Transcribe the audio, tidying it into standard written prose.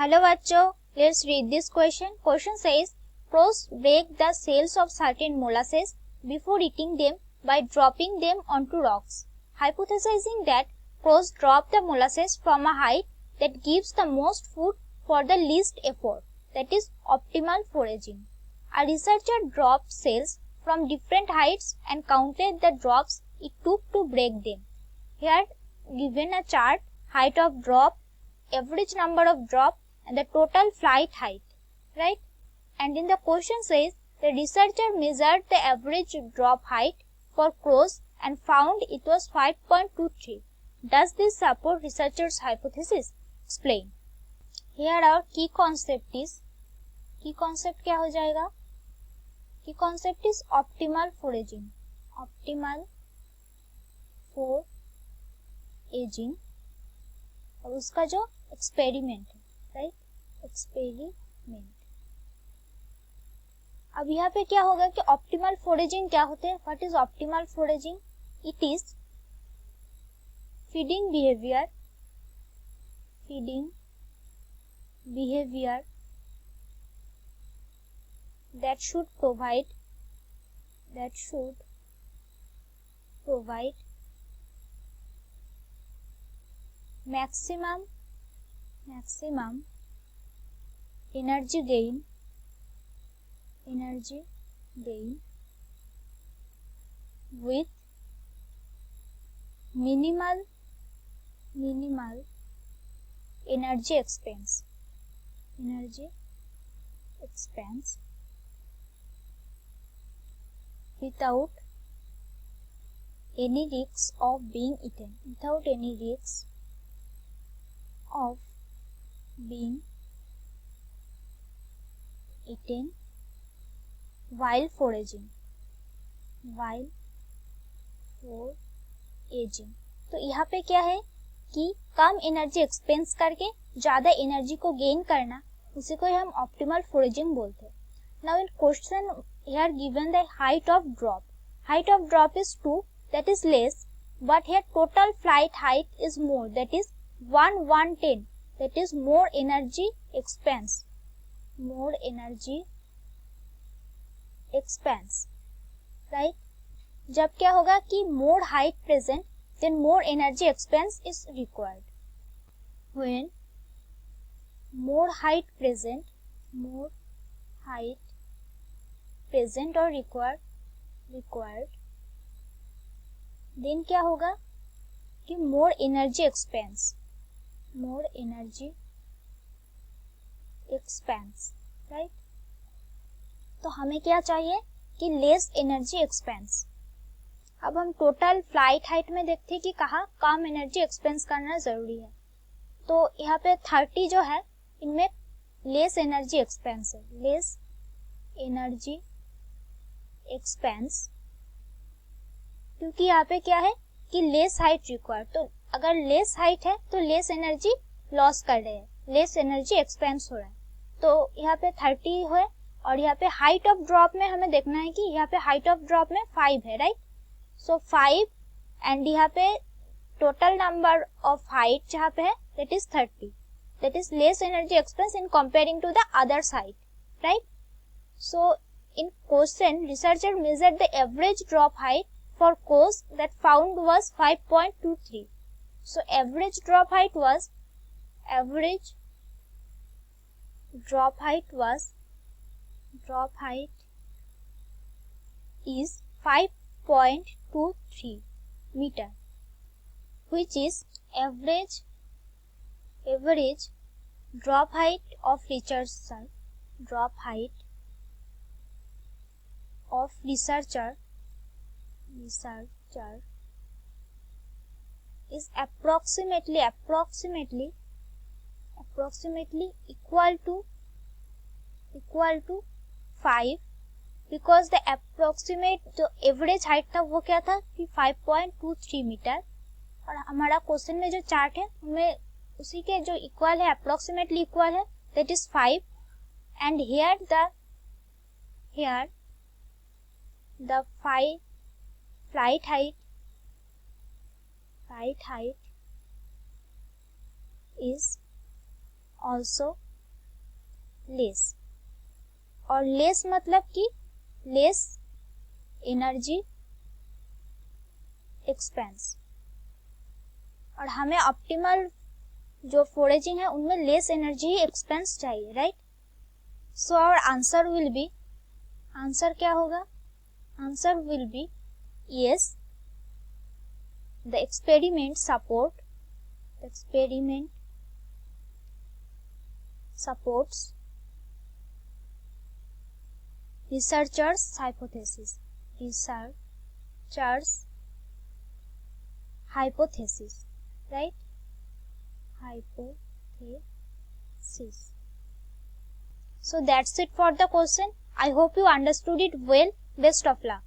Hello बच्चों, let's read this question. Question says, crows break the cells of certain molasses before eating them by dropping them onto rocks. Hypothesizing that crows drop the molasses from a height that gives the most food for the least effort, that is optimal foraging. A researcher dropped cells from different heights and counted the drops it took to break them. Here given a chart, height of drop, average number of drop and the total flight height, right? And in the question says the researcher measured the average drop height for crows and found it was 5.23. Does this support researcher's hypothesis? Explain. Here our key concept is, key concept क्या हो जाएगा? Key concept is optimal foraging. Optimal foraging और उसका जो experiment है, right, experiment. अब यहाँ पे क्या होगा कि ऑप्टिमल फोरेजिंग क्या होते हैं? What is optimal foraging? It is feeding behaviour that should provide maximum energy gain with minimal energy expense without any risks of being eaten, while foraging. तो यहाँ पे क्या है कि कम एनर्जी एक्सपेंस करके ज्यादा एनर्जी को गेन करना, उसी को हम ऑप्टिमल फोरेजिंग बोलते हैं. Now in question here given the height of drop is 2, that is less, but here total flight height is more, that is 110, that is more energy expense, right? जब क्या होगा कि more height present, then more energy expense is required. When more height present or required, then क्या होगा कि more energy expense, right? तो हमें क्या चाहिए कि less energy expense. अब हम टोटल फ्लाइट हाइट में देखते हैं कि कहाँ कम एनर्जी एक्सपेंस करना जरूरी है. तो यहाँ पे 30 जो है इनमें लेस एनर्जी एक्सपेंस है, क्योंकि यहाँ पे क्या है कि लेस हाइट रिक्वायर्ड. तो अगर लेस हाइट है तो लेस एनर्जी लॉस कर रहे हैं, लेस एनर्जी एक्सपेंस हो रहा है. तो यहाँ पे 30 है और यहाँ पे हाइट ऑफ ड्रॉप में हमें देखना है कि यहाँ पे हाइट ऑफ ड्रॉप में 5 है, राइट? सो 5 एंड यहाँ पे टोटल नंबर ऑफ हाइट जहाँ पे है that is 30, that is less energy expense in comparing to the other side, right? So in question researcher measured the average drop height for crows that found was 5.23. so average drop height is 5.23 meter, which is average drop height of researcher is approximately equal to 5, because the approximate जो average height था वो क्या था कि 5.23 metre, और हमारा question में जो चार्ट है उनमें उसी के जो इक्वल है, अप्रोक्सीमेटली इक्वल है, that is 5. And here the flight height is also less, और लेस मतलब कि लेस एनर्जी एक्सपेंस, और हमें ऑप्टिमल जो फोरेजिंग है उनमें लेस एनर्जी एक्सपेंस चाहिए, right. So our answer will be, answer क्या होगा, answer will be yes, the experiment supports researchers hypothesis, right, hypothesis. So that's it for the question. I hope you understood it well. Best of luck.